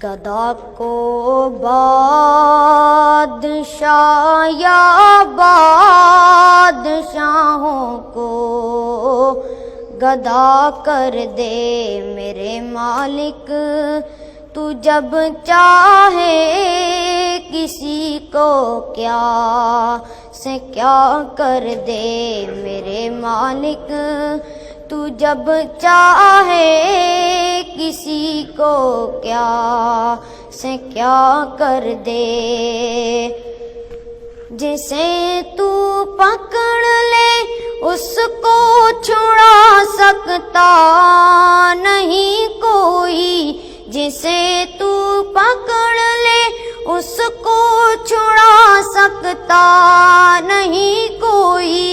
گدا کو بادشاہ یا بادشاہوں کو گدا کر دے میرے مالک، تو جب چاہے کسی کو کیا سے کیا کر دے میرے مالک، تو جب چاہے کسی کو کیا سے کیا کر دے۔ جسے تو پکڑ لے اس کو چھڑا سکتا نہیں کوئی، جسے تو پکڑ لے اس کو چھڑا سکتا نہیں کوئی،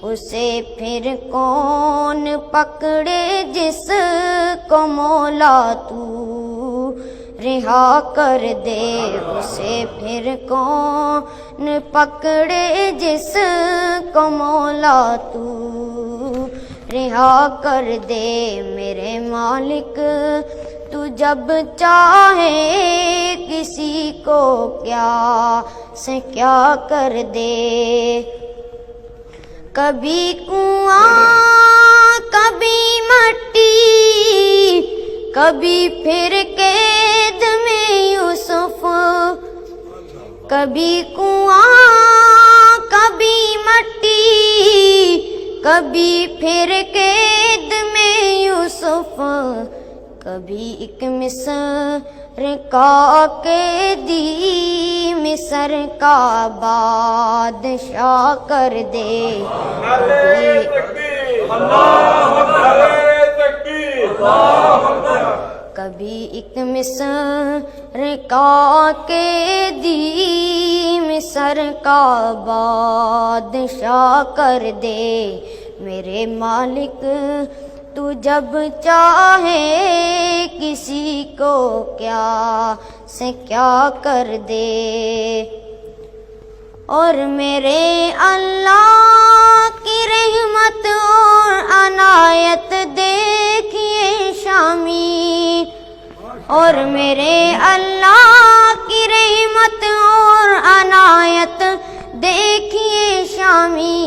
اسے پھر کون پکڑے جس کو مولا تو رہا کر دے، اسے پھر کون پکڑے جس کو مولا تو رہا کر دے میرے مالک، تو جب چاہے کسی کو کیا سے کیا کر دے۔ کبھی کنواں کبھی مٹی، کبھی پھر قید میں یوسف، کبھی کنواں کبھی مٹی، کبھی پھر قید میں یوسف، کبھی ایک مصر کا قیدی مصر کا بادشاہ کر دے۔ کبھی ایک مصر کا قیدی مصر کا بادشاہ کر دے میرے مالک، تو جب چاہے کسی کو کیا سے کیا کر دے۔ اور میرے اللہ کی رحمت اور عنایت دیکھیے شامی، اور میرے اللہ کی رحمت اور عنایت دیکھیے شامی،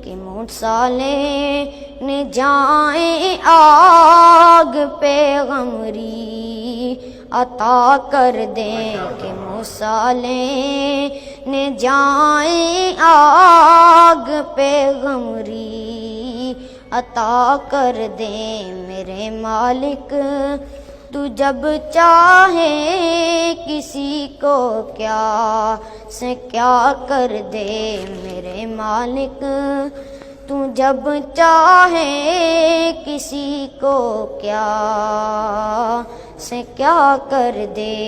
کہ موسیٰ نے جائیں آگ پیغمبری عطا کر دیں، کہ موسیٰ نے جائیں آگ پیغمبری عطا کر دیں میرے مالک، تو جب چاہے کسی کو کیا سے کیا کر دے میرے مالک، تو جب چاہے کسی کو کیا سے کیا کر دے۔